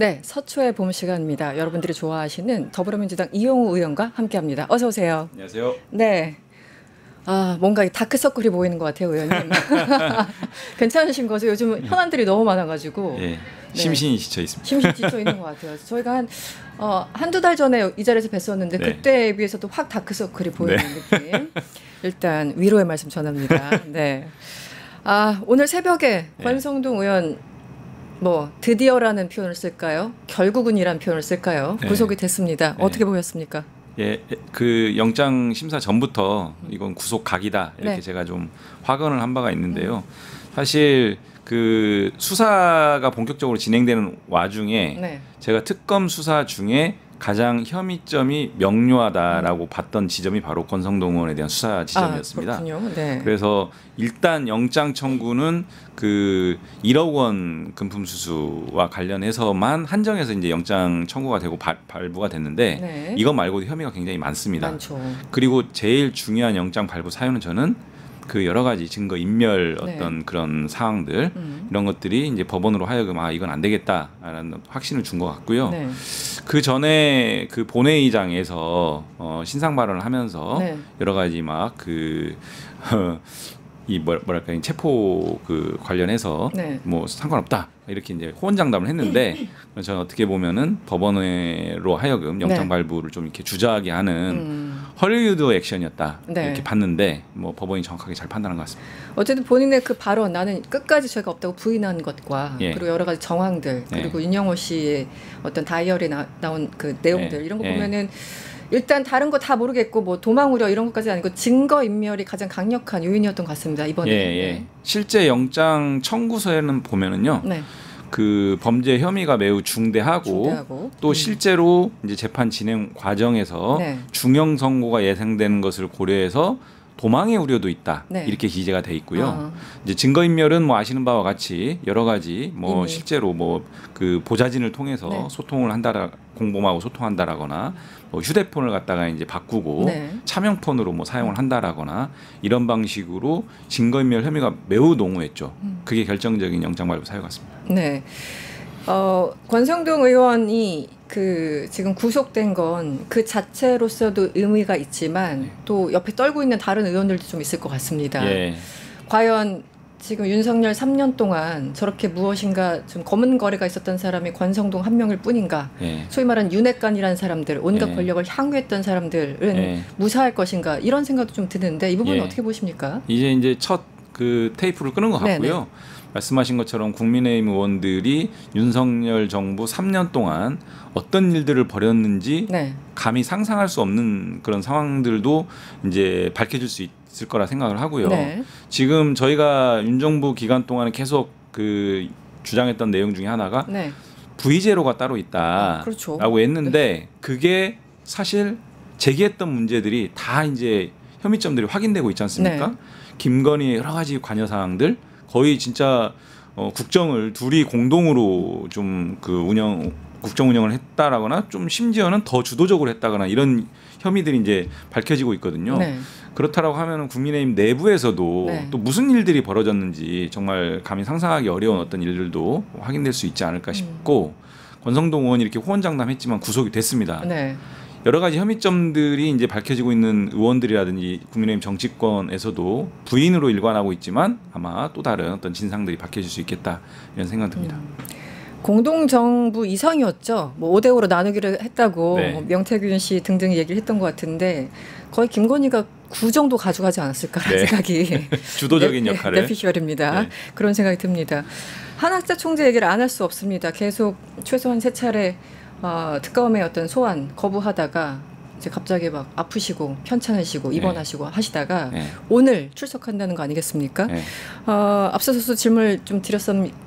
네, 서초의 봄 시간입니다. 여러분들이 좋아하시는 더불어민주당 이용우 의원과 함께합니다. 어서 오세요. 안녕하세요. 네. 뭔가 다크서클이 보이는 것 같아요, 의원님. 괜찮으신 거죠? 요즘 현안들이 너무 많아가지고. 네, 심신이 지쳐 있습니다. 심신이 지쳐 있는 것 같아요. 저희가 한두 달 전에 이 자리에서 뵀었는데 그때에 비해서도 확 다크서클이 보이는 느낌. 일단 위로의 말씀 전합니다. 네. 오늘 새벽에 권성동 의원 드디어라는 표현을 쓸까요? 결국은이라는 표현을 쓸까요? 구속이 됐습니다. 어떻게 보셨습니까? 예, 그 영장 심사 전부터 이건 구속 각이다 이렇게 제가 좀 확언을 한 바가 있는데요. 사실 그 수사가 본격적으로 진행되는 와중에 제가 특검 수사 중에 가장 혐의점이 명료하다라고 봤던 지점이 바로 권성동 의원에 대한 수사 지점이었습니다. 네. 그래서 일단 영장 청구는 그 1억 원 금품 수수와 관련해서만 한정해서 이제 영장 청구가 되고 발부가 됐는데 이것 말고도 혐의가 굉장히 많습니다. 많죠. 그리고 제일 중요한 영장 발부 사유는 저는 그 여러 가지 증거 인멸 어떤 그런 상황들 이런 것들이 이제 법원으로 하여금 이건 안 되겠다라는 확신을 준 것 같고요. 그 전에 그 본회의장에서 신상 발언을 하면서 여러 가지 막 그 이 뭐랄까 체포 그 관련해서 뭐 상관없다 이렇게 이제 호언장담을 했는데 저는 어떻게 보면은 법원으로 하여금 영장 발부를 좀 이렇게 주저하게 하는 헐리우드 액션이었다 이렇게 봤는데 뭐 법원이 정확하게 잘 판단한 것 같습니다. 어쨌든 본인의 그 발언 나는 끝까지 죄가 없다고 부인한 것과 그리고 여러 가지 정황들 그리고 윤영호 씨의 어떤 다이어리에 나온 그 내용들 이런 거 보면은 일단 다른 거 다 모르겠고 뭐 도망 우려 이런 것까지 아니고 증거 인멸이 가장 강력한 요인이었던 것 같습니다. 이번에. 실제 영장 청구서에는 보면은요. 그 범죄 혐의가 매우 중대하고 또 실제로 이제 재판 진행 과정에서 중형 선고가 예상되는 것을 고려해서 도망의 우려도 있다 이렇게 기재가 돼 있고요. 이제 증거인멸은 뭐 아시는 바와 같이 여러 가지 뭐 실제로 뭐 그 보좌진을 통해서 소통을 한다라 공범하고 소통한다라거나 뭐 휴대폰을 갖다가 이제 바꾸고 차명폰으로 뭐 사용을 한다라거나 이런 방식으로 증거인멸 혐의가 매우 농후했죠. 그게 결정적인 영장 발부 사유 같습니다. 네. 권성동 의원이 그 지금 구속된 건 그 자체로서도 의미가 있지만 또 옆에 떨고 있는 다른 의원들도 좀 있을 것 같습니다. 과연 지금 윤석열 3년 동안 저렇게 무엇인가 좀 검은 거래가 있었던 사람이 권성동 한 명일 뿐인가? 소위 말하는 윤핵관이라는 사람들, 온갖 권력을 향유했던 사람들은 무사할 것인가? 이런 생각도 좀 드는데 이 부분은 어떻게 보십니까? 이제 첫 그 테이프를 끄는 것 같고요. 말씀하신 것처럼 국민의힘 의원들이 윤석열 정부 3년 동안 어떤 일들을 벌였는지 감히 상상할 수 없는 그런 상황들도 이제 밝혀질 수 있을 거라 생각을 하고요. 지금 저희가 윤 정부 기간 동안에 계속 그 주장했던 내용 중에 하나가 V제로가 따로 있다라고 했는데 그게 사실 제기했던 문제들이 다 이제 혐의점들이 확인되고 있지 않습니까? 김건희의 여러 가지 관여 사항들 거의 진짜 국정을 둘이 공동으로 좀 그 국정 운영을 했다라거나 좀 심지어는 더 주도적으로 했다거나 이런 혐의들이 이제 밝혀지고 있거든요. 그렇다라고 하면은 국민의힘 내부에서도 또 무슨 일들이 벌어졌는지 정말 감히 상상하기 어려운 어떤 일들도 확인될 수 있지 않을까 싶고 권성동 의원이 이렇게 호언장담했지만 구속이 됐습니다. 여러 가지 혐의점들이 이제 밝혀지고 있는 의원들이라든지 국민의힘 정치권에서도 부인으로 일관하고 있지만 아마 또 다른 어떤 진상들이 밝혀질 수 있겠다 이런 생각 듭니다. 공동정부 이상이었죠. 뭐 5대5로 나누기를 했다고 뭐 명태균 씨 등등 얘기를 했던 것 같은데 거의 김건희가 9 정도 가져가지 않았을까 생각이 주도적인 역할을 내피셜입니다. 그런 생각이 듭니다. 한학자 총재 얘기를 안 할 수 없습니다. 계속 최소한 3차례 특검의 어떤 소환 거부하다가 이제 갑자기 막 아프시고 편찮으시고 입원하시고 하시다가 오늘 출석한다는 거 아니겠습니까? 앞서서도 질문을 좀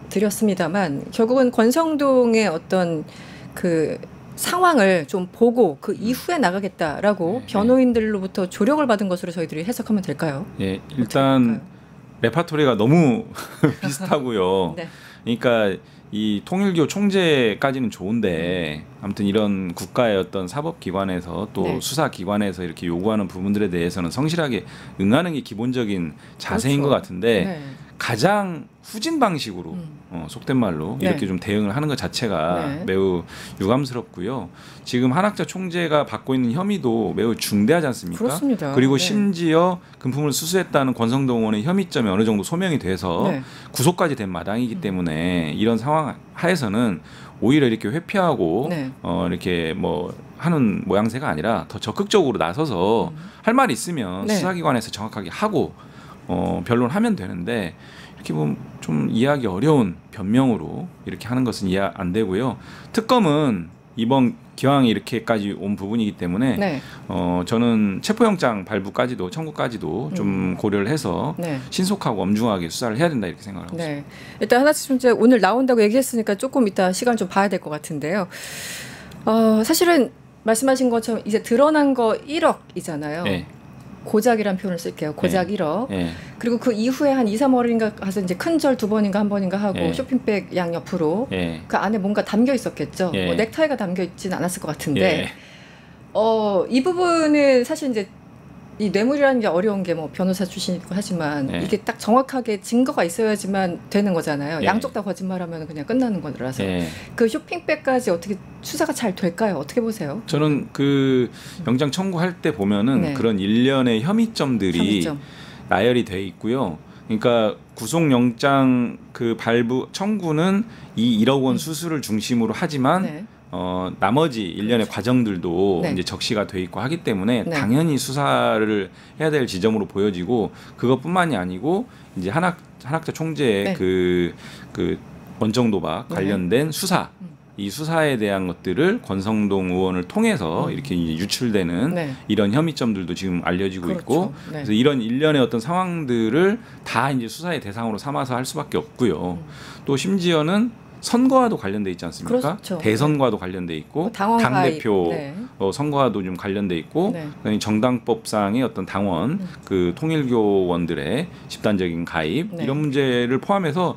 드렸습니다만 결국은 권성동의 어떤 그 상황을 좀 보고 그 이후에 나가겠다라고 변호인들로부터 조력을 받은 것으로 저희들이 해석하면 될까요? 일단 레파토리가 너무 비슷하고요. 그러니까 이 통일교 총재까지는 좋은데 아무튼 이런 국가의 어떤 사법기관에서 또 수사기관에서 이렇게 요구하는 부분들에 대해서는 성실하게 응하는 게 기본적인 자세인 것 같은데 가장 후진 방식으로 속된 말로 네. 이렇게 좀 대응을 하는 것 자체가 네. 매우 유감스럽고요. 지금 한학자 총재가 받고 있는 혐의도 매우 중대하지 않습니까? 그렇습니다. 그리고 네. 심지어 금품을 수수했다는 권성동 의원의 혐의점이 어느 정도 소명이 돼서 네. 구속까지 된 마당이기 때문에 이런 상황 하에서는 오히려 이렇게 회피하고 네. 이렇게 뭐 하는 모양새가 아니라 더 적극적으로 나서서 할 말이 있으면 네. 수사기관에서 정확하게 하고 변론하면 되는데 이렇게 보면 좀 이해하기 어려운 변명으로 이렇게 하는 것은 이해 안 되고요. 특검은 이번 기왕이 이렇게까지 온 부분이기 때문에 네. 저는 체포영장 발부까지도 청구까지도 좀 고려를 해서 네. 신속하고 엄중하게 수사를 해야 된다 이렇게 생각을 하고 있습니다. 네. 일단 하나씩 문제 오늘 나온다고 얘기했으니까 조금 이따 시간 좀 봐야 될 것 같은데요. 사실은 말씀하신 것처럼 이제 드러난 거 1억이잖아요. 네. 고작이란 표현을 쓸게요. 고작 네. 1억. 네. 그리고 그 이후에 한 2, 3월인가 가서 이제 큰 절 2번인가 1번인가 하고 네. 쇼핑백 양 옆으로 네. 그 안에 뭔가 담겨 있었겠죠. 네. 뭐 넥타이가 담겨 있진 않았을 것 같은데 네. 이 부분은 사실 이제 이 뇌물이라는 게 어려운 게 뭐 변호사 출신이고 하지만 네. 이게 딱 정확하게 증거가 있어야지만 되는 거잖아요. 네. 양쪽 다 거짓말하면 그냥 끝나는 거라서 네. 그 쇼핑백까지 어떻게 수사가 잘 될까요? 어떻게 보세요? 저는 그 영장 청구할 때 보면은 네. 그런 일련의 혐의점들이 혐의점. 나열이 돼 있고요. 그러니까 구속영장 그 발부 청구는 이 1억 원 수수를 중심으로 하지만 네. 나머지 일련의 과정들도 네. 이제 적시가 돼 있고 하기 때문에 네. 당연히 수사를 해야 될 지점으로 보여지고 그것뿐만이 아니고 이제 한학자 총재의 네. 그 원정 도박 관련된 수사 이 수사에 대한 것들을 권성동 의원을 통해서 이렇게 이제 유출되는 네. 이런 혐의점들도 지금 알려지고 그렇죠. 있고 네. 그래서 이런 일련의 어떤 상황들을 다 이제 수사의 대상으로 삼아서 할 수밖에 없고요. 또 심지어는 선거와도 관련돼 있지 않습니까? 그렇죠. 대선과도 관련돼 있고 당원 당 가입. 대표 네. 선거와도 좀 관련돼 있고 네. 그다음에 정당법상의 어떤 당원 그 통일교원들의 집단적인 가입 네. 이런 문제를 포함해서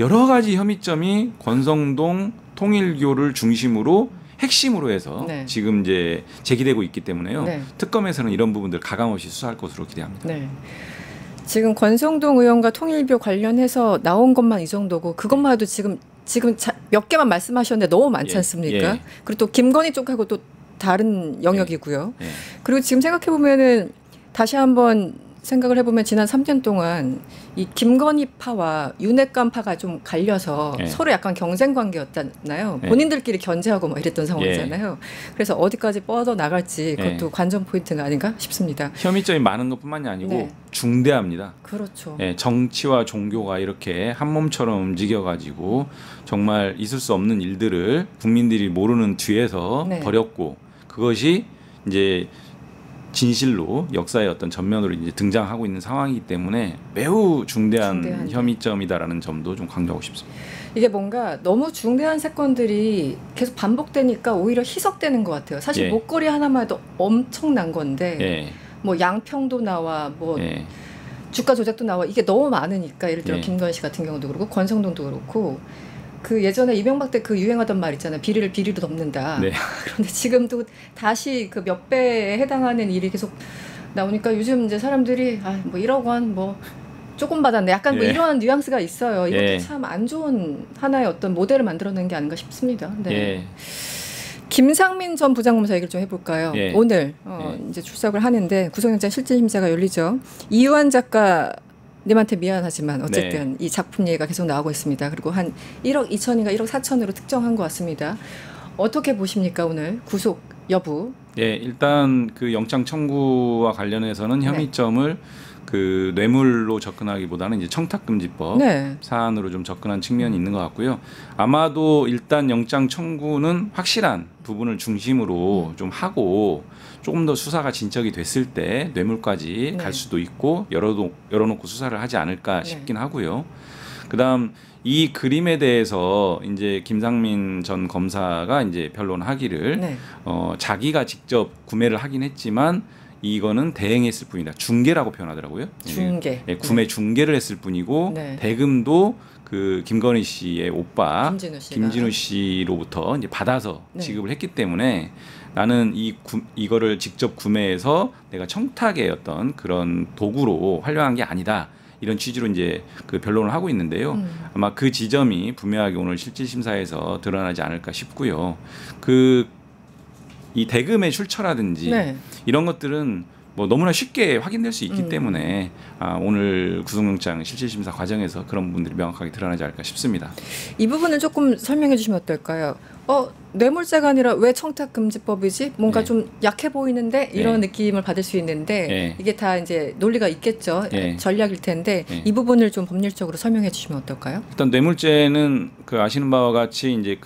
여러 가지 혐의점이 권성동 통일교를 중심으로 핵심으로 해서 네. 지금 이제 제기되고 있기 때문에요. 네. 특검에서는 이런 부분들 가감없이 수사할 것으로 기대합니다. 네. 지금 권성동 의원과 통일교 관련해서 나온 것만 이 정도고 그것만 해도 지금 몇 개만 말씀하셨는데 너무 많지 예, 않습니까? 예. 그리고 또 김건희 쪽하고 또 다른 영역이고요. 예. 그리고 지금 생각해 보면은 다시 한번 생각을 해보면 지난 3년 동안 이 김건희 파와 윤핵관 파가 좀 갈려서 예. 서로 약간 경쟁 관계였잖아요. 예. 본인들끼리 견제하고 뭐 이랬던 상황이잖아요. 그래서 어디까지 뻗어 나갈지 그것도 예. 관전 포인트가 아닌가 싶습니다. 혐의점이 많은 것뿐만이 아니고 네. 중대합니다. 그렇죠. 예, 정치와 종교가 이렇게 한 몸처럼 움직여가지고 정말 있을 수 없는 일들을 국민들이 모르는 뒤에서 네. 벌였고 그것이 이제 진실로 역사의 어떤 전면으로 이제 등장하고 있는 상황이기 때문에 매우 중대한 혐의점이다라는 점도 좀 강조하고 싶습니다. 이게 뭔가 너무 중대한 사건들이 계속 반복되니까 오히려 희석되는 것 같아요. 사실 예. 목걸이 하나만 해도 엄청난 건데 예, 뭐 양평도 나와 뭐 예, 주가 조작도 나와 이게 너무 많으니까 예를 들어 예. 김건희 씨 같은 경우도 그렇고 권성동도 그렇고 그 예전에 이명박 때 그 유행하던 말 있잖아요. 비리를 비리로 덮는다. 네. 그런데 지금도 다시 그 몇 배에 해당하는 일이 계속 나오니까 요즘 이제 사람들이 뭐 1억 원 뭐 조금 받았네. 약간 뭐 예. 이런 뉘앙스가 있어요. 이것도 예. 참 안 좋은 하나의 어떤 모델을 만들어낸 게 아닌가 싶습니다. 네. 예. 김상민 전 부장검사 얘기를 좀 해볼까요? 예. 오늘 예. 이제 출석을 하는데 구속영장 실질심사가 열리죠. 이유한 작가 님한테 미안하지만 어쨌든 이 작품 얘기가 계속 나오고 있습니다. 그리고 한 1억 2천인가 1억 4천으로 특정한 것 같습니다. 어떻게 보십니까 오늘 구속 여부? 예, 일단 그 영장 청구와 관련해서는 혐의점을 그 뇌물로 접근하기보다는 이제 청탁금지법 네. 사안으로 좀 접근한 측면이 있는 것 같고요. 아마도 일단 영장 청구는 확실한 부분을 중심으로 좀 하고 조금 더 수사가 진척이 됐을 때 뇌물까지 갈 수도 있고 열어놓고 수사를 하지 않을까 싶긴 하고요. 그다음 이 그림에 대해서 이제 김상민 전 검사가 이제 변론하기를 자기가 직접 구매를 하긴 했지만 이거는 대행했을 뿐이다. 중개라고 표현하더라고요. 중개. 예, 구매 중개를 했을 뿐이고 대금도 그 김건희 씨의 오빠 김진우 씨로부터 이제 받아서 지급을 했기 때문에 나는 이거를 직접 구매해서 내가 청탁의 어떤 그런 도구로 활용한 게 아니다. 이런 취지로 이제 그 변론을 하고 있는데요. 아마 그 지점이 분명하게 오늘 실질심사에서 드러나지 않을까 싶고요. 이 대금의 출처라든지 네. 이런 것들은 뭐 너무나 쉽게 확인될 수 있기 때문에 오늘 구속영장 실질심사 과정에서 그런 부분들이 명확하게 드러나지 않을까 싶습니다. 이 부분을 조금 설명해 주시면 어떨까요? 뇌물죄가 아니라 왜 청탁금지법이지? 뭔가 네. 좀 약해 보이는데 이런 네. 느낌을 받을 수 있는데 네. 이게 다 이제 논리가 있겠죠. 네. 전략일 텐데 네. 이 부분을 좀 법률적으로 설명해 주시면 어떨까요? 일단 뇌물죄는 그 아시는 바와 같이 이제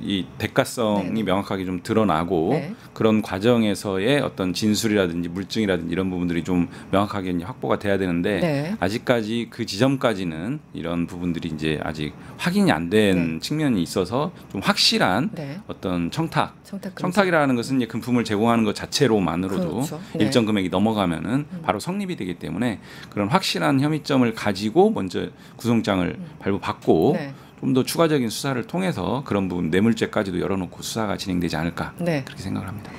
이 대가성이 네. 명확하게 좀 드러나고 네. 그런 과정에서의 어떤 진술이라든지 물증이라든지 이런 부분들이 좀 명확하게 이제 확보가 돼야 되는데 네. 아직까지 그 지점까지는 이런 부분들이 이제 아직 확인이 안 된 네. 측면이 있어서 좀 확실한 네. 어떤 청탁이라는 것은 이제 금품을 제공하는 것 자체로만으로도 그렇죠. 네. 일정 금액이 넘어가면은 바로 성립이 되기 때문에 그런 확실한 혐의점을 가지고 먼저 구속영장을 발부받고 네. 좀 더 추가적인 수사를 통해서 그런 부분 뇌물죄까지도 열어놓고 수사가 진행되지 않을까 네. 그렇게 생각을 합니다.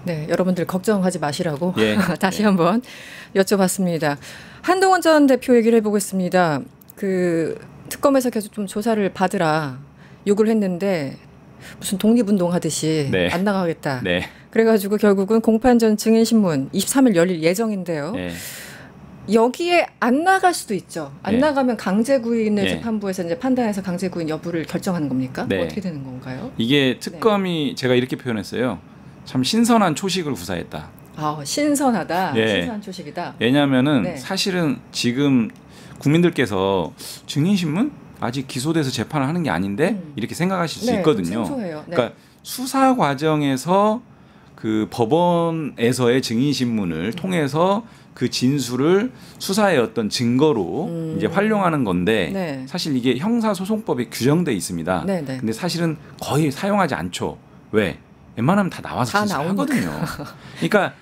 네, 여러분들 걱정하지 마시라고 예. 다시 한번 여쭤봤습니다. 한동훈 전 대표 얘기를 해보겠습니다. 그 특검에서 계속 좀 조사를 받으라 요구를 했는데 무슨 독립운동 하듯이 네. 안 나가겠다. 네. 그래가지고 결국은 공판전 증인신문 23일 열릴 예정인데요. 네. 여기에 안 나갈 수도 있죠. 안 네. 나가면 강제구인을 네. 재판부에서 이제 판단해서 강제구인 여부를 결정하는 겁니까? 네. 어떻게 되는 건가요? 이게 특검이 네. 제가 이렇게 표현했어요. 참 신선한 초식을 구사했다. 신선하다. 네. 신선한 초식이다. 왜냐하면은 네. 사실은 지금 국민들께서 증인신문 아직 기소돼서 재판을 하는 게 아닌데 이렇게 생각하실 수 있거든요. 생소해요. 네. 그러니까 수사 과정에서 그 법원에서의 증인신문을 통해서 그 진술을 수사의 어떤 증거로 이제 활용하는 건데 네. 사실 이게 형사소송법에 규정돼 있습니다. 네, 네. 근데 사실은 거의 사용하지 않죠. 왜? 웬만하면 다 나와서 진술하거든요. 그러니까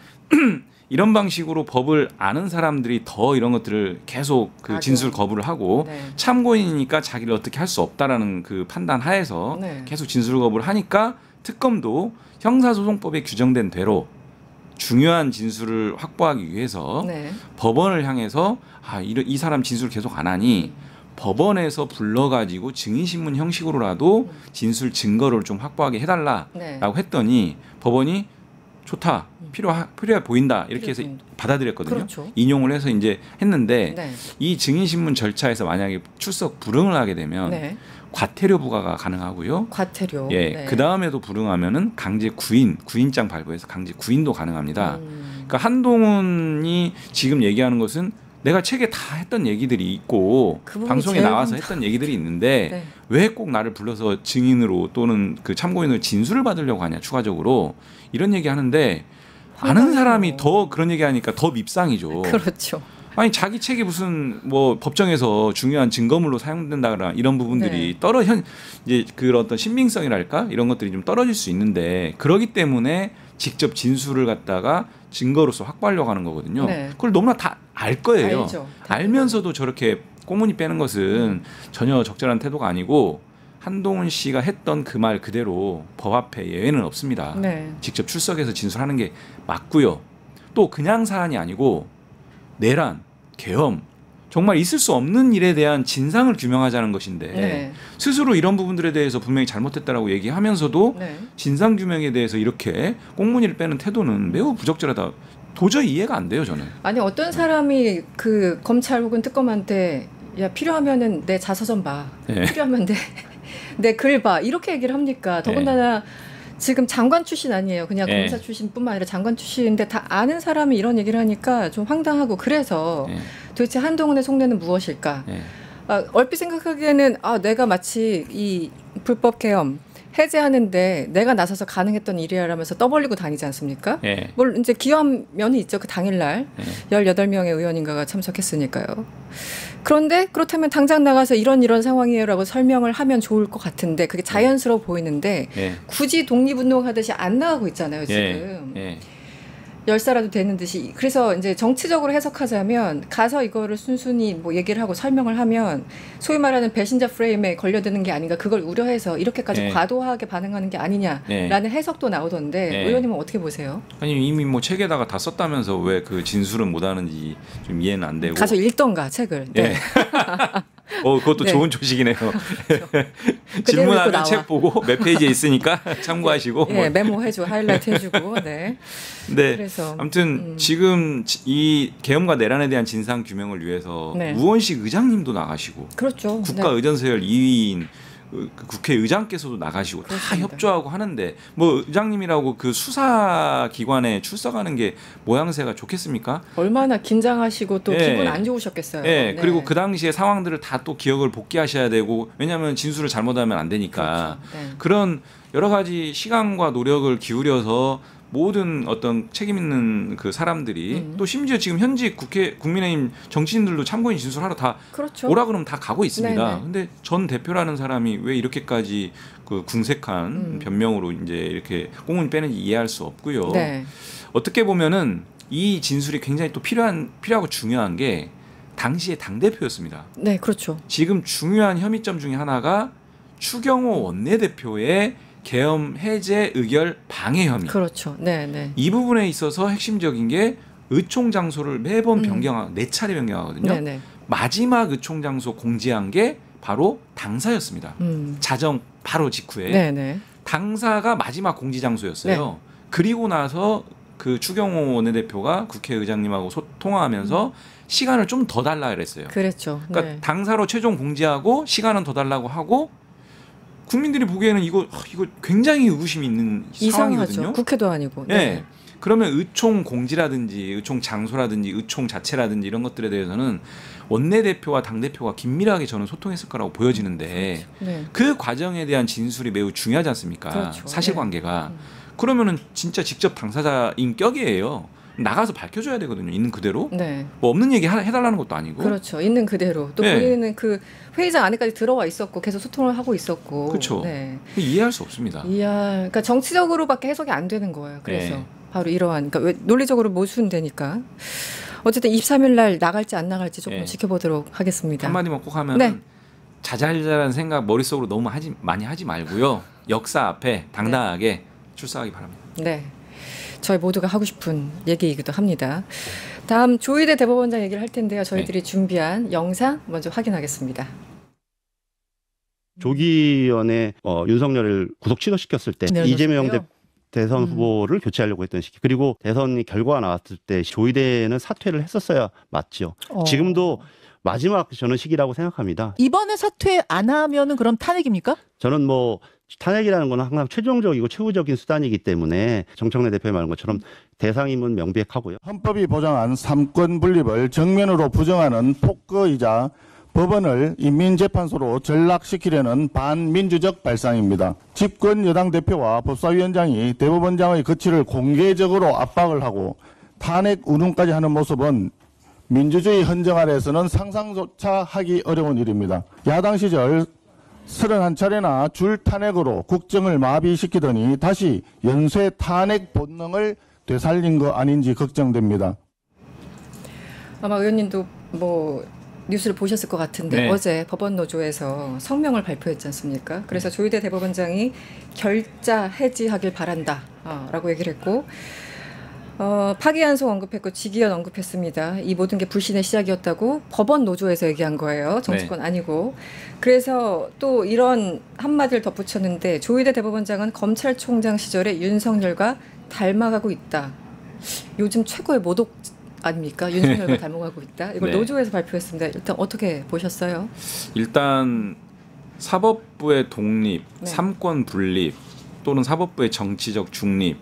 이런 방식으로 법을 아는 사람들이 더 이런 것들을 계속 그 진술 거부를 하고 네. 참고인이니까 자기를 어떻게 할 수 없다라는 그 판단 하에서 네. 계속 진술 거부를 하니까 특검도 형사소송법에 규정된 대로 중요한 진술을 확보하기 위해서 네. 법원을 향해서 이 사람 진술 계속 안 하니 법원에서 불러가지고 증인신문 형식으로라도 진술 증거를 좀 확보하게 해달라라고 네. 했더니 법원이 좋다. 필요해 보인다. 이렇게 해서 받아들였거든요. 그렇죠. 인용을 해서 이제 했는데 네. 이 증인신문 절차에서 만약에 출석 불응을 하게 되면 네. 과태료 부과가 가능하고요. 과태료. 예. 네. 그 다음에도 불응하면은 강제 구인장 발부해서 강제 구인도 가능합니다. 그러니까 한동훈이 지금 얘기하는 것은 내가 책에 다 했던 얘기들이 있고 방송에 나와서 했던 얘기들이 있는데 네. 왜 꼭 나를 불러서 증인으로 또는 그 참고인으로 진술을 받으려고 하냐 추가적으로 이런 얘기 하는데 아는 사람이 더 그런 얘기 하니까 더 밉상이죠. 그렇죠. 아니 자기 책이 무슨 뭐 법정에서 중요한 증거물로 사용된다거나 이런 부분들이 네. 이제 그런 어떤 신빙성이랄까 이런 것들이 좀 떨어질 수 있는데 그러기 때문에 직접 진술을 갖다가 증거로서 확보하려고 하는 거거든요. 네. 그걸 너무나 다 알 거예요. 알죠. 알면서도 저렇게 꼬무니 빼는 것은 전혀 적절한 태도가 아니고 한동훈 씨가 했던 그 말 그대로 법 앞에 예외는 없습니다. 네. 직접 출석해서 진술하는 게 맞고요. 또 그냥 사안이 아니고 내란, 계엄 정말 있을 수 없는 일에 대한 진상을 규명하자는 것인데 네. 스스로 이런 부분들에 대해서 분명히 잘못했다라고 얘기하면서도 네. 진상 규명에 대해서 이렇게 꽁무니를 빼는 태도는 매우 부적절하다. 도저히 이해가 안 돼요, 저는. 아니 어떤 사람이 그 검찰 혹은 특검한테 야 필요하면은 내 자서전 봐. 네. 필요하면 내 글 봐. 이렇게 얘기를 합니까? 더군다나 지금 장관 출신 아니에요. 그냥 검사 출신뿐만 아니라 장관 출신인데 다 아는 사람이 이런 얘기를 하니까 좀 황당하고 그래서 도대체 한동훈의 속내는 무엇일까? 얼핏 생각하기에는 내가 마치 이 불법 계엄 해제하는데 내가 나서서 가능했던 일이라면서 떠벌리고 다니지 않습니까? 물론 이제 기여한 면이 있죠. 그 당일날 18명의 의원인가가 참석했으니까요. 그런데 그렇다면 당장 나가서 이런 상황이에요라고 설명을 하면 좋을 것 같은데 그게 자연스러워 보이는데 굳이 독립운동하듯이 안 나가고 있잖아요. 지금. 열사라도 되는 듯이. 그래서 이제 정치적으로 해석하자면 가서 이거를 순순히 뭐 얘기를 하고 설명을 하면 소위 말하는 배신자 프레임에 걸려드는 게 아닌가, 그걸 우려해서 이렇게까지 네. 과도하게 반응하는 게 아니냐라는 해석도 나오던데 의원님은 어떻게 보세요? 아니 이미 뭐 책에다가 다 썼다면서 왜 그 진술은 못하는지 좀 이해는 안 되고. 가서 읽던가 책을. 네. 그것도 좋은 조식이네요. 질문하면 책 보고 몇 페이지에 있으니까 참고하시고. 뭐. 메모해주고 하이라이트 해주고. 네. 그래서 아무튼 지금 이 계엄과 내란에 대한 진상 규명을 위해서 우원식 의장님도 나가시고, 그렇죠. 국가의전서열 2위인 국회의장께서도 나가시고 그렇습니다. 다 협조하고 하는데 뭐 의장님이라고 그 수사 기관에 출석하는 게 모양새가 좋겠습니까? 얼마나 긴장하시고 또 기분 안 좋으셨겠어요. 그리고 그 당시의 상황들을 다 또 기억을 복귀하셔야 되고, 왜냐하면 진술을 잘못하면 안 되니까. 그렇죠. 그런 여러 가지 시간과 노력을 기울여서 모든 어떤 책임 있는 그 사람들이 또 심지어 지금 현직 국민의힘 정치인들도 참고인 진술하러 다 그렇죠. 오라 그러면 다 가고 있습니다. 근데 전 대표라는 사람이 왜 이렇게까지 그 궁색한 변명으로 이제 이렇게 꽁을 빼는지 이해할 수 없고요. 어떻게 보면은 이 진술이 굉장히 또 필요하고 중요한 게 당시의 당 대표였습니다. 네, 그렇죠. 지금 중요한 혐의점 중에 하나가 추경호 원내대표의 계엄 해제 의결 방해 혐의. 그렇죠. 네. 이 부분에 있어서 핵심적인 게 의총 장소를 매번 변경하고 4차례 변경하거든요. 네네. 마지막 의총 장소 공지한 게 바로 당사였습니다. 자정 바로 직후에. 네네. 당사가 마지막 공지 장소였어요. 그리고 나서 그 추경호 원내대표가 국회의장님하고 통화하면서 시간을 좀 더 달라 그랬어요. 그랬죠. 그러니까 당사로 최종 공지하고 시간은 더 달라고 하고, 국민들이 보기에는 이거 굉장히 의구심이 있는 이상하죠. 상황이거든요. 국회도 아니고. 그러면 의총 공지라든지 의총 장소라든지 의총 자체라든지 이런 것들에 대해서는 원내대표와 당대표가 긴밀하게 저는 소통했을 거라고 보여지는데, 그 과정에 대한 진술이 매우 중요하지 않습니까? 그렇죠. 사실관계가. 그러면은 진짜 직접 당사자인 격이에요. 나가서 밝혀줘야 되거든요. 있는 그대로. 뭐 없는 얘기 해달라는 것도 아니고. 그렇죠. 있는 그대로. 또 본인은 그 회의장 안에까지 들어와 있었고 계속 소통을 하고 있었고. 그렇죠. 이해할 수 없습니다. 그러니까 정치적으로밖에 해석이 안 되는 거예요. 그래서 바로 이러한, 그러니까 왜 논리적으로 모순되니까. 어쨌든 23일 날 나갈지 안 나갈지 조금 지켜보도록 하겠습니다. 한마디만 꼭 하면 자잘자잘한 생각 머릿속으로 너무 많이 하지 말고요. 역사 앞에 당당하게 출사하기 바랍니다. 저희 모두가 하고 싶은 얘기이기도 합니다. 다음 조희대 대법원장 얘기를 할 텐데요. 저희들이 준비한 영상 먼저 확인하겠습니다. 조기현의 윤석열을 구속 취소시켰을 때 이재명 대선 후보를 교체하려고 했던 시기, 그리고 대선 결과가 나왔을 때 조희대는 사퇴를 했었어야 맞죠. 지금도 마지막 저는 시기라고 생각합니다. 이번에 사퇴 안 하면은 그럼 탄핵입니까? 저는 뭐 탄핵이라는 건 항상 최종적이고 최후적인 수단이기 때문에 정청래 대표의 말한 것처럼 대상임은 명백하고요. 헌법이 보장한 삼권 분립을 정면으로 부정하는 폭거이자 법원을 인민재판소로 전락시키려는 반민주적 발상입니다. 집권 여당 대표와 법사위원장이 대법원장의 거취를 공개적으로 압박을 하고 탄핵 운운까지 하는 모습은 민주주의 헌정 아래에서는 상상조차 하기 어려운 일입니다. 야당 시절 31차례나 줄 탄핵으로 국정을 마비시키더니 다시 연쇄 탄핵 본능을 되살린 거 아닌지 걱정됩니다. 아마 의원님도 뭐 뉴스를 보셨을 것 같은데 어제 법원노조에서 성명을 발표했지 않습니까? 그래서 조희대 대법원장이 결자 해지하길 바란다 라고 얘기를 했고, 파기환송 언급했고 직위원 언급했습니다. 이 모든 게 불신의 시작이었다고 법원 노조에서 얘기한 거예요. 정치권 아니고. 그래서 또 이런 한마디를 덧붙였는데, 조희대 대법원장은 검찰총장 시절에 윤석열과 닮아가고 있다. 요즘 최고의 모독 아닙니까? 윤석열과 닮아가고 있다. 이걸 노조에서 발표했습니다. 일단 어떻게 보셨어요? 일단 사법부의 독립, 삼권 분립 또는 사법부의 정치적 중립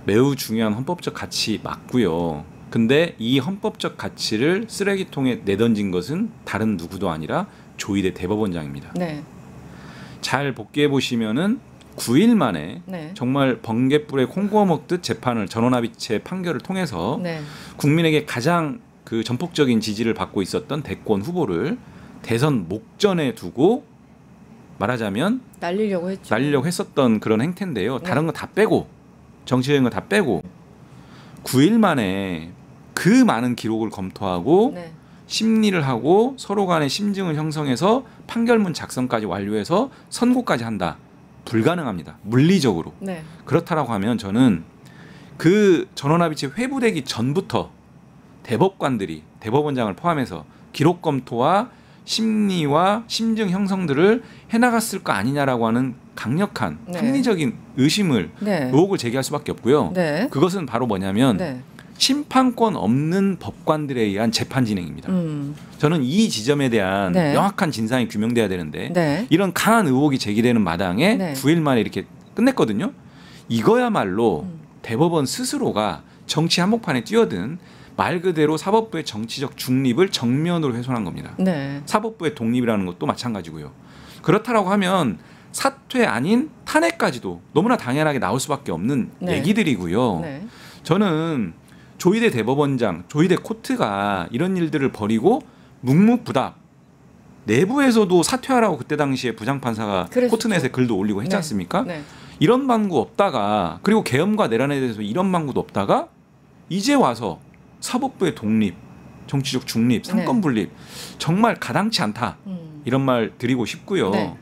매우 중요한 헌법적 가치 맞고요. 근데 이 헌법적 가치를 쓰레기통에 내던진 것은 다른 누구도 아니라 조희대 대법원장입니다. 잘 복기해 보시면은 9일 만에 정말 번갯불에 콩 구워 먹듯 재판을, 전원합의체 판결을 통해서 국민에게 가장 그 전폭적인 지지를 받고 있었던 대권 후보를 대선 목전에 두고 말하자면 날리려고 했었던 그런 행태인데요. 다른 거 다 빼고, 정치적인 거 다 빼고 9일 만에 그 많은 기록을 검토하고 네. 심리를 하고 서로 간의 심증을 형성해서 판결문 작성까지 완료해서 선고까지 한다. 불가능합니다. 물리적으로. 네. 그렇다라고 하면 저는 그 전원합의체 회부되기 전부터 대법관들이 대법원장을 포함해서 기록 검토와 심리와 심증 형성들을 해나갔을 거 아니냐라고 하는 강력한 네. 합리적인 의심을 네. 의혹을 제기할 수밖에 없고요. 네. 그것은 바로 뭐냐면 네. 심판권 없는 법관들에 의한 재판 진행입니다. 저는 이 지점에 대한 네. 명확한 진상이 규명돼야 되는데 네. 이런 강한 의혹이 제기되는 마당에 네. 9일 만에 이렇게 끝냈거든요. 이거야말로 대법원 스스로가 정치 한복판에 뛰어든 말 그대로 사법부의 정치적 중립을 정면으로 훼손한 겁니다. 네. 사법부의 독립이라는 것도 마찬가지고요. 그렇다라고 하면 사퇴 아닌 탄핵까지도 너무나 당연하게 나올 수밖에 없는 네. 얘기들이고요. 네. 저는 조희대 대법원장, 조희대 코트가 이런 일들을 벌이고 묵묵부답 내부에서도 사퇴하라고 그때 당시에 부장판사가 그랬었죠. 코트넷에 글도 올리고 했지 네. 않습니까? 네. 이런 방구 없다가 그리고 계엄과 내란에 대해서 이런 방구도 없다가 이제 와서 사법부의 독립, 정치적 중립, 상권 분립 정말 가당치 않다. 이런 말 드리고 싶고요. 네.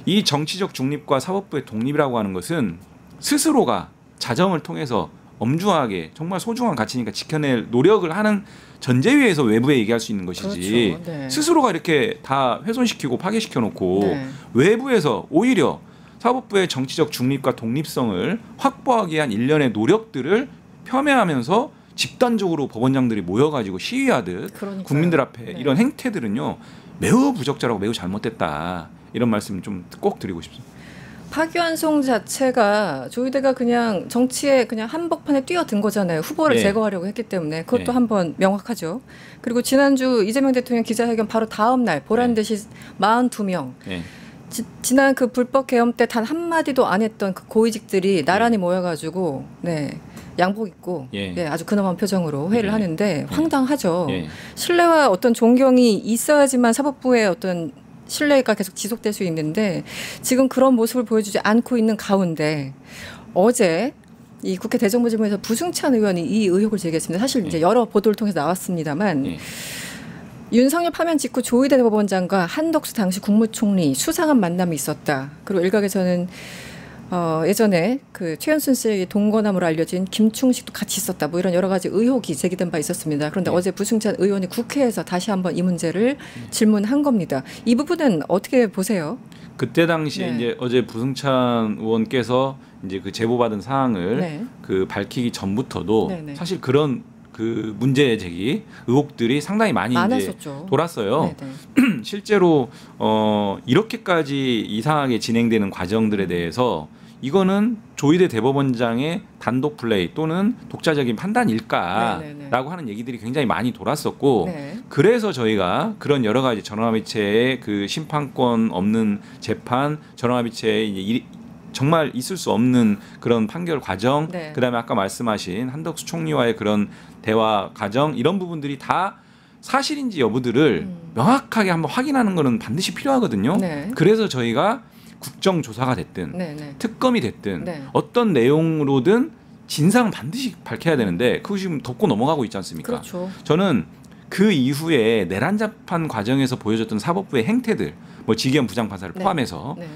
이 정치적 중립과 사법부의 독립이라고 하는 것은 스스로가 자정을 통해서 엄중하게 정말 소중한 가치니까 지켜낼 노력을 하는 전제 위에서 외부에 얘기할 수 있는 것이지 그렇죠. 네. 스스로가 이렇게 다 훼손시키고 파괴시켜 놓고 네. 외부에서 오히려 사법부의 정치적 중립과 독립성을 확보하기 위한 일련의 노력들을 폄훼하면서 집단적으로 법원장들이 모여가지고 시위하듯 그러니까요. 국민들 앞에 네. 이런 행태들은요 매우 부적절하고 매우 잘못됐다 이런 말씀 좀 꼭 드리고 싶습니다. 파기환송 자체가 조희대가 그냥 정치에 그냥 한복판에 뛰어든 거잖아요. 후보를 네. 제거하려고 했기 때문에 그것도 네. 한번 명확하죠. 그리고 지난주 이재명 대통령 기자회견 바로 다음 날 보란 듯이 42명. 네. 지난 그 불법 계엄 때 단 한마디도 안 했던 그 고위직들이 나란히 모여가지고 네. 양복 입고 예. 네, 아주 근엄한 표정으로 회의를 예. 하는데 황당하죠. 예. 신뢰와 어떤 존경이 있어야지만 사법부의 어떤 신뢰가 계속 지속될 수 있는데 지금 그런 모습을 보여주지 않고 있는 가운데 어제 이 국회 대정부질문에서 부승찬 의원이 이 의혹을 제기했습니다. 사실 이제 여러 보도를 통해서 나왔습니다만 예. 윤석열 파면 직후 조희대 대법원장과 한덕수 당시 국무총리 수상한 만남이 있었다. 그리고 일각에서는 예전에 그 최현순 씨의 동거남으로 알려진 김충식도 같이 있었다. 뭐 이런 여러 가지 의혹이 제기된 바 있었습니다. 그런데 네. 어제 부승찬 의원이 국회에서 다시 한번 이 문제를 질문한 겁니다. 이 부분은 어떻게 보세요? 그때 당시에 네. 이제 어제 부승찬 의원께서 이제 그 제보받은 사항을 네. 그 밝히기 전부터도 네, 네. 사실 그런 그 문제 제기 의혹들이 상당히 많이 이제 많았었죠. 돌았어요. 네, 네. 실제로 이렇게까지 이상하게 진행되는 과정들에 대해서 이거는 조희대 대법원장의 단독 플레이 또는 독자적인 판단일까라고 네, 네, 네. 하는 얘기들이 굉장히 많이 돌았었고 네. 그래서 저희가 그런 여러 가지 전원합의체의 그 심판권 없는 재판, 전원합의체의 이제 정말 있을 수 없는 그런 판결 과정, 네. 그다음에 아까 말씀하신 한덕수 총리와의 그런 대화 과정 이런 부분들이 다 사실인지 여부들을 명확하게 한번 확인하는 것은 반드시 필요하거든요. 네. 그래서 저희가 국정조사가 됐든 네, 네. 특검이 됐든 네. 어떤 내용으로든 진상은 반드시 밝혀야 되는데 그것이 지금 덮고 넘어가고 있지 않습니까? 그렇죠. 저는 그 이후에 내란 재판 과정에서 보여줬던 사법부의 행태들, 뭐 지기현 부장판사를 네. 포함해서 네.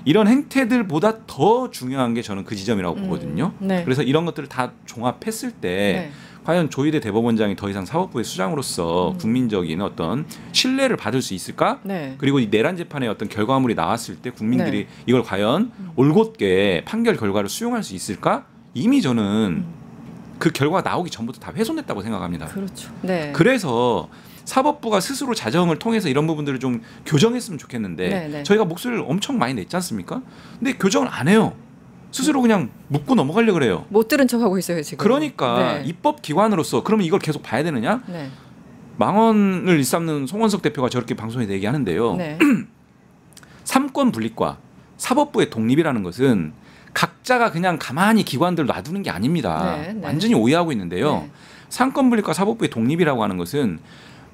이런 행태들보다 더 중요한 게 저는 그 지점이라고 보거든요. 네. 그래서 이런 것들을 다 종합했을 때 네. 과연 조희대 대법원장이 더 이상 사법부의 수장으로서 국민적인 어떤 신뢰를 받을 수 있을까? 네. 그리고 이 내란 재판의 어떤 결과물이 나왔을 때 국민들이 네. 이걸 과연 올곧게 판결 결과를 수용할 수 있을까? 이미 저는 그 결과가 나오기 전부터 다 훼손됐다고 생각합니다. 그렇죠. 네. 그래서 사법부가 스스로 자정을 통해서 이런 부분들을 좀 교정했으면 좋겠는데 네, 네. 저희가 목소리를 엄청 많이 냈지 않습니까? 근데 교정을 안 해요. 스스로 그냥 묻고 넘어가려고 그래요. 못 들은 척하고 있어요 지금. 그러니까 네. 입법 기관으로서 그러면 이걸 계속 봐야 되느냐? 네. 망언을 일삼는 송원석 대표가 저렇게 방송에서 얘기하는데요. 네. 삼권 분립과 사법부의 독립이라는 것은 각자가 그냥 가만히 기관들 놔두는 게 아닙니다. 네, 네. 완전히 오해하고 있는데요. 네. 삼권 분립과 사법부의 독립이라고 하는 것은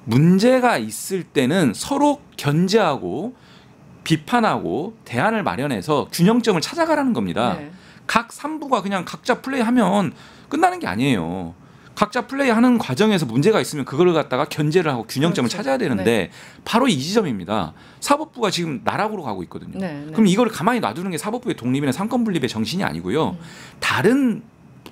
문제가 있을 때는 서로 견제하고 비판하고 대안을 마련해서 균형점을 찾아가라는 겁니다. 네. 각 3부가 그냥 각자 플레이하면 끝나는 게 아니에요. 각자 플레이하는 과정에서 문제가 있으면 그걸 갖다가 견제를 하고 균형점을 그렇죠. 찾아야 되는데 네. 바로 이 지점입니다. 사법부가 지금 나락으로 가고 있거든요. 네, 네. 그럼 이걸 가만히 놔두는 게 사법부의 독립이나 상권 분립의 정신이 아니고요. 다른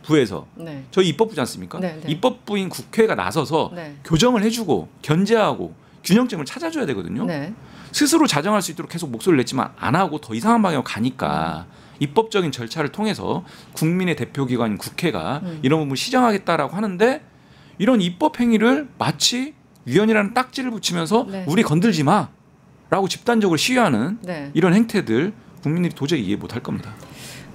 부에서 네. 저희 입법부지 않습니까? 네, 네. 입법부인 국회가 나서서 네. 교정을 해주고 견제하고 균형점을 찾아줘야 되거든요. 네. 스스로 자정할 수 있도록 계속 목소리를 냈지만 안 하고 더 이상한 방향으로 가니까 입법적인 절차를 통해서 국민의 대표기관인 국회가 이런 부분을 시정하겠다라고 하는데 이런 입법 행위를 마치 위헌이라는 딱지를 붙이면서 네. 우리 건들지 마라고 집단적으로 시위하는 네. 이런 행태들 국민들이 도저히 이해 못할 겁니다.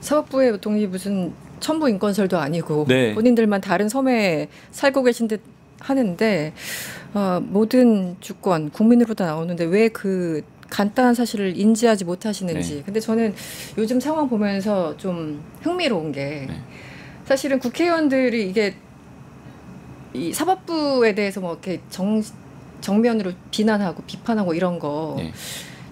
사법부의 독립이 무슨 천부 인권설도 아니고 네. 본인들만 다른 섬에 살고 계신 듯 하는데 모든 주권 국민으로부터 나오는데 왜 그 간단한 사실을 인지하지 못하시는지. 네. 근데 저는 요즘 상황 보면서 좀 흥미로운 게 네. 사실은 국회의원들이 이게 이 사법부에 대해서 뭐 이렇게 정면으로 비난하고 비판하고 이런 거 네.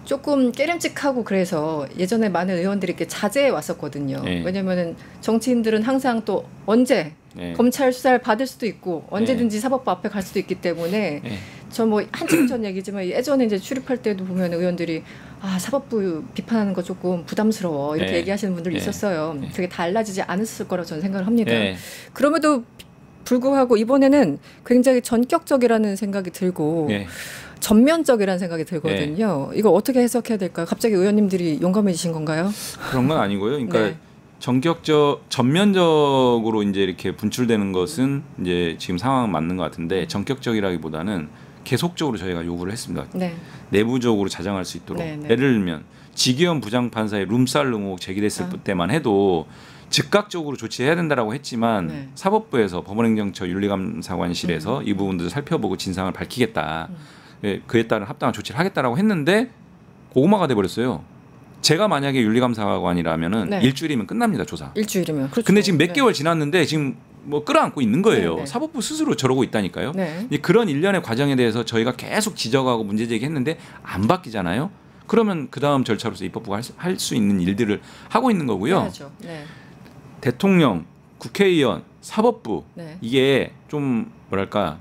조금 깨름직하고 그래서 예전에 많은 의원들이 이렇게 자제해 왔었거든요. 네. 왜냐면은 정치인들은 항상 또 언제 네. 검찰 수사를 받을 수도 있고 언제든지 사법부 앞에 갈 수도 있기 때문에 네. 저 뭐 한참 전 얘기지만 예전에 이제 출입할 때도 보면 의원들이 사법부 비판하는 거 조금 부담스러워 이렇게 네. 얘기하시는 분들이 네. 있었어요. 네. 그게 달라지지 않았을 거라고 저는 생각을 합니다. 네. 그럼에도 불구하고 이번에는 굉장히 전격적이라는 생각이 들고 네. 전면적이라는 생각이 들거든요. 이거 어떻게 해석해야 될까요? 갑자기 의원님들이 용감해지신 건가요? 그런 건 아니고요. 그러니까 네. 전면적으로 이제 이렇게 분출되는 것은 이제 지금 상황은 맞는 것 같은데 전격적이라기보다는 계속적으로 저희가 요구를 했습니다. 네. 내부적으로 자정할 수 있도록. 네, 네. 예를 들면 지기현 부장판사의 룸살 의혹 제기됐을 때만 해도 즉각적으로 조치해야 된다라고 했지만 네. 사법부에서 법원행정처 윤리감사관실에서 이 부분들을 살펴보고 진상을 밝히겠다. 그에 따른 합당한 조치를 하겠다라고 했는데 고구마가 돼버렸어요. 제가 만약에 윤리감사관이라면은 네. 일주일이면 끝납니다, 조사. 일주일이면. 그렇죠. 근데 지금 몇 네. 개월 지났는데 지금 뭐 끌어안고 있는 거예요. 네, 네. 사법부 스스로 저러고 있다니까요. 네. 그런 일련의 과정에 대해서 저희가 계속 지적하고 문제 제기했는데 안 바뀌잖아요. 그러면 그 다음 절차로서 입법부가 할 수 있는 일들을 하고 있는 거고요. 해야죠. 네. 대통령, 국회의원, 사법부 네. 이게 좀 뭐랄까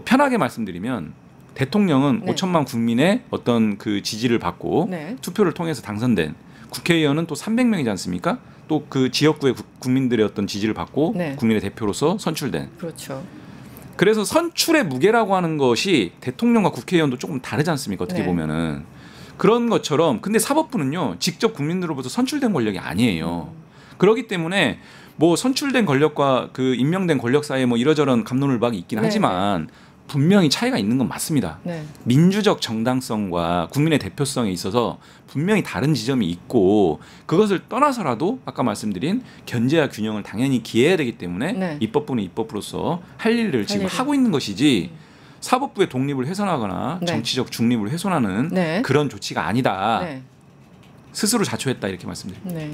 편하게 말씀드리면 대통령은 네. 5천만 국민의 어떤 그 지지를 받고 네. 투표를 통해서 당선된 국회의원은 또 300명이지 않습니까? 또 그 지역구의 국민들의 어떤 지지를 받고 네. 국민의 대표로서 선출된. 그렇죠. 그래서 선출의 무게라고 하는 것이 대통령과 국회의원도 조금 다르지 않습니까? 어떻게 네. 보면은 그런 것처럼 근데 사법부는요 직접 국민들로부터 선출된 권력이 아니에요. 그렇기 때문에 뭐 선출된 권력과 그 임명된 권력 사이에 뭐 이러저런 갑론을박이 있긴 네. 하지만 분명히 차이가 있는 건 맞습니다. 네. 민주적 정당성과 국민의 대표성에 있어서 분명히 다른 지점이 있고 그것을 떠나서라도 아까 말씀드린 견제와 균형을 당연히 기해야 되기 때문에 네. 입법부는 입법부로서 할 일을 지금 일을. 하고 있는 것이지 사법부의 독립을 훼손하거나 네. 정치적 중립을 훼손하는 네. 그런 조치가 아니다. 네. 스스로 자초했다 이렇게 말씀드립니다. 네.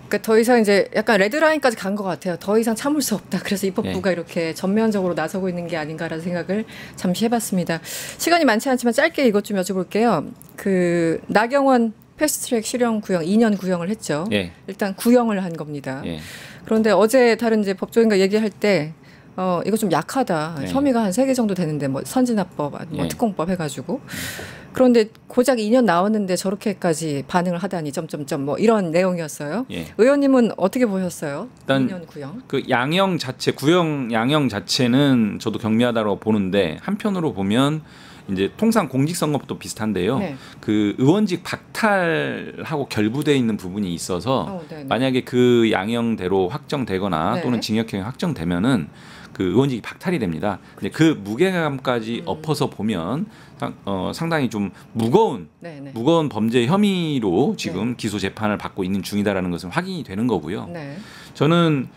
그러니까 더 이상 이제 약간 레드라인까지 간 것 같아요. 더 이상 참을 수 없다. 그래서 입법부가 네. 이렇게 전면적으로 나서고 있는 게 아닌가라는 생각을 잠시 해봤습니다. 시간이 많지 않지만 짧게 이것 좀 여쭤볼게요. 그 나경원 패스트트랙 실형 구형 2년 구형을 했죠. 예. 일단 구형을 한 겁니다. 예. 그런데 어제 다른 이제 법조인과 얘기할 때 이거 좀 약하다. 네. 혐의가 한 3개 정도 되는데 뭐 선진화법, 뭐 예. 특공법 해가지고. 그런데 고작 2년 나왔는데 저렇게까지 반응을 하다니 점점점 뭐 이런 내용이었어요. 예. 의원님은 어떻게 보셨어요? 일단 2년 구형. 그 양형 자체 구형 양형 자체는 저도 경미하다고 보는데 한편으로 보면 이제 통상 공직선거법도 비슷한데요. 네. 그 의원직 박탈하고 결부돼 있는 부분이 있어서 네네. 만약에 그 양형대로 확정되거나 네. 또는 징역형이 확정되면은 그 의원직이 박탈이 됩니다. 근데 그 무게감까지 엎어서 보면 상당히 좀 무거운 네네. 범죄 혐의로 지금 기소 재판을 받고 있는 중이다라는 것은 확인이 되는 거고요. 네. 저는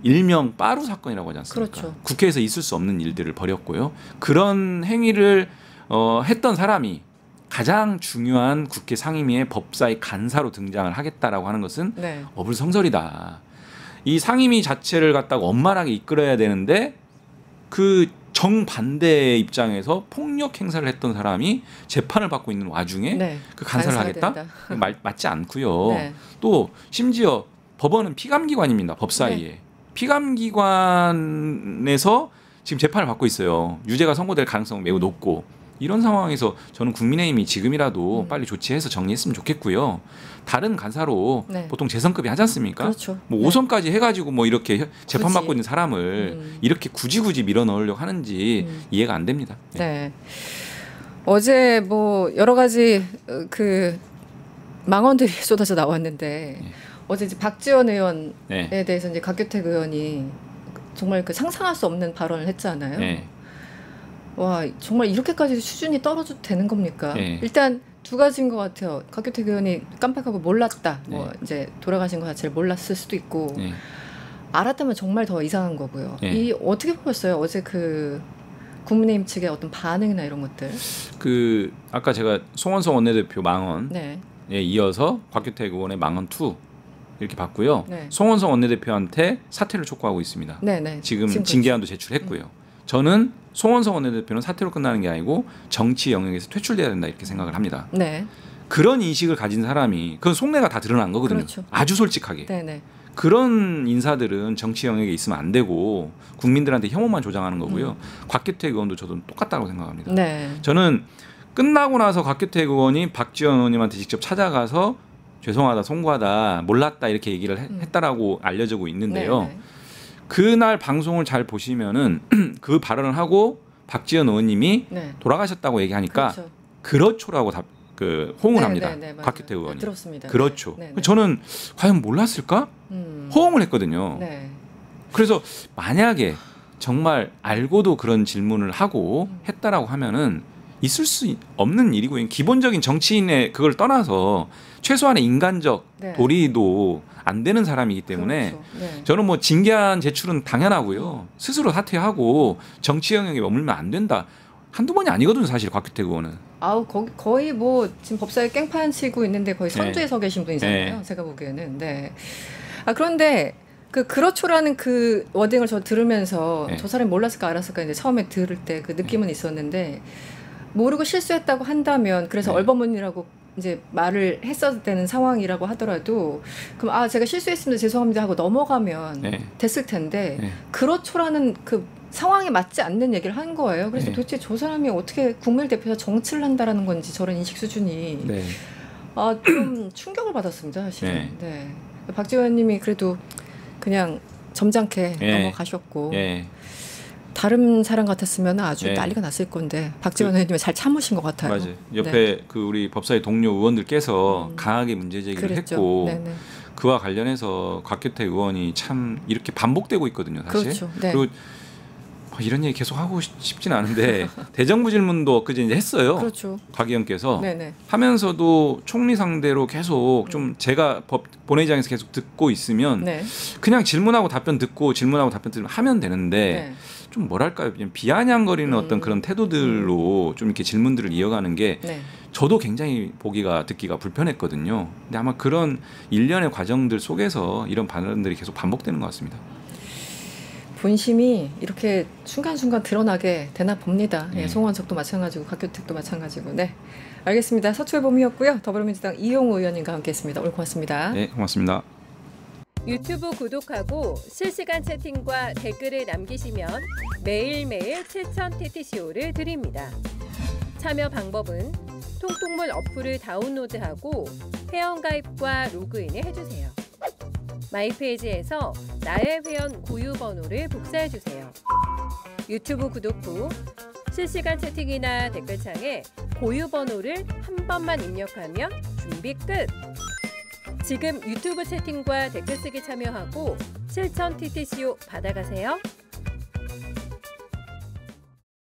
일명 빠루 사건이라고 하지 않습니까? 그렇죠. 국회에서 있을 수 없는 일들을 벌였고요. 그런 행위를 했던 사람이 가장 중요한 국회 상임위의 법사위 간사로 등장을 하겠다라고 하는 것은 네. 어불성설이다. 이 상임위 자체를 갖다가 원만하게 이끌어야 되는데 그 정반대의 입장에서 폭력 행사를 했던 사람이 재판을 받고 있는 와중에 네. 그 간사를 간사가 하겠다? 맞지 않고요. 네. 또 심지어 법원은 피감기관입니다. 법사위에. 피감기관에서 지금 재판을 받고 있어요. 유죄가 선고될 가능성은 매우 높고 이런 상황에서 저는 국민의힘이 지금이라도 빨리 조치해서 정리했으면 좋겠고요. 다른 간사로 네. 보통 재선급이 하지 않습니까? 그렇죠. 뭐 네. 5선까지 해가지고 뭐 이렇게 재판 받고 있는 사람을 이렇게 굳이 밀어 넣으려고 하는지 이해가 안 됩니다. 네. 네. 어제 뭐 여러 가지 그 망언들이 쏟아져 나왔는데 네. 어제 이제 박지원 의원에 네. 대해서 이제 곽규택 의원이 정말 그 상상할 수 없는 발언을 했잖아요. 네. 와, 정말 이렇게까지 수준이 떨어져도 되는 겁니까? 네. 일단 두 가지인 것 같아요. 곽규택 의원이 깜빡하고 몰랐다. 뭐 이제 돌아가신 것 자체를 몰랐을 수도 있고 네. 알았다면 정말 더 이상한 거고요. 네. 이 어떻게 보셨어요? 어제 그 국민의힘 측의 어떤 반응이나 이런 것들. 그 아까 제가 송원석 원내대표 망언에 네. 이어서 곽규택 의원의 망언 2 이렇게 봤고요. 네. 송원석 원내대표한테 사퇴를 촉구하고 있습니다. 네네. 지금 징계안도 제출했고요. 저는 송원석 원내대표는 사퇴로 끝나는 게 아니고 정치 영역에서 퇴출돼야 된다 이렇게 생각을 합니다. 네. 그런 인식을 가진 사람이 그건 속내가 다 드러난 거거든요. 그렇죠. 아주 솔직하게. 네네. 그런 인사들은 정치 영역에 있으면 안 되고 국민들한테 혐오만 조장하는 거고요. 곽규택 의원도 저도 똑같다고 생각합니다. 네. 저는 끝나고 나서 곽규택 의원이 박지원 의원님한테 직접 찾아가서 죄송하다, 송구하다, 몰랐다 이렇게 얘기를 했다라고 알려지고 있는데요. 네네. 그날 방송을 잘 보시면은 그 발언을 하고 박지원 의원님이 네. 돌아가셨다고 얘기하니까 그렇죠. 그렇죠라고 호응을 네, 합니다. 네, 네, 맞아요. 곽규택 의원이. 들었습니다. 그렇죠. 네, 네. 저는 과연 몰랐을까? 호응을 했거든요. 네. 그래서 만약에 정말 알고도 그런 질문을 하고 했다라고 하면은 있을 수 없는 일이고요. 기본적인 정치인의 그걸 떠나서 최소한의 인간적 네. 도리도 안 되는 사람이기 때문에 그렇죠. 네. 저는 뭐 징계안 제출은 당연하고요. 스스로 사퇴하고 정치 영역에 머물면 안 된다. 한두 번이 아니거든요, 사실 곽규택 의원은. 아우 거의 뭐 지금 법사위 깽판 치고 있는데 거의 선두에 네. 서 계신 분이잖아요. 네. 제가 보기에는. 네. 아 그런데 그렇죠라는 그 워딩을 저 들으면서 네. 저 사람이 몰랐을까 알았을까 이제 처음에 들을 때 그 느낌은 있었는데 모르고 실수했다고 한다면 그래서 네. 얼버무리라고 이제 말을 했어야 되는 상황이라고 하더라도 그럼 아 제가 실수했습니다 죄송합니다 하고 넘어가면 네. 됐을 텐데 네. 그렇죠라는 그 상황에 맞지 않는 얘기를 한 거예요. 그래서 네. 도대체 저 사람이 어떻게 국민을 대표해서 정치를 한다라는 건지 저런 인식 수준이 네. 좀 충격을 받았습니다. 사실은. 네. 네. 박지원님이 그래도 그냥 점잖게 네. 넘어가셨고 예. 다른 사람 같았으면 아주 네. 난리가 났을 건데 박지원 의원님이 잘 참으신 것 같아요. 맞아요. 옆에 네. 그 우리 법사위 동료 의원들께서 강하게 문제 제기를 그랬죠. 했고 네네. 그와 관련해서 곽규택 의원이 참 이렇게 반복되고 있거든요. 사실. 그렇죠. 네. 그리고 이런 얘기 계속 하고 싶진 않은데 대정부 질문도 엊그제 이제 했어요. 그렇죠. 곽 의원께서 네네. 하면서도 총리 상대로 계속 좀 제가 본회의장에서 계속 듣고 있으면 네. 그냥 질문하고 답변 듣고 질문하고 답변 듣고 하면 되는데 네. 좀 뭐랄까요, 그냥 비아냥거리는 어떤 그런 태도들로 좀 이렇게 질문들을 이어가는 게 네. 저도 굉장히 듣기가 불편했거든요. 근데 아마 그런 일련의 과정들 속에서 이런 발언들이 계속 반복되는 것 같습니다. 본심이 이렇게 순간순간 드러나게 되나 봅니다. 네. 예, 송원석도 마찬가지고 곽규택도 마찬가지고. 네, 알겠습니다. 서초의 봄이었고요. 더불어민주당 이용우 의원님과 함께했습니다. 오늘 고맙습니다. 네, 고맙습니다. 유튜브 구독하고 실시간 채팅과 댓글을 남기시면 매일매일 7,000TTCO를 드립니다. 참여 방법은 통통물 어플을 다운로드하고 회원가입과 로그인을 해주세요. 마이페이지에서 나의 회원 고유 번호를 복사해주세요. 유튜브 구독 후 실시간 채팅이나 댓글창에 고유 번호를 한 번만 입력하면 준비 끝! 지금 유튜브 채팅과 댓글 쓰기 참여하고 7,000TTCO 받아가세요.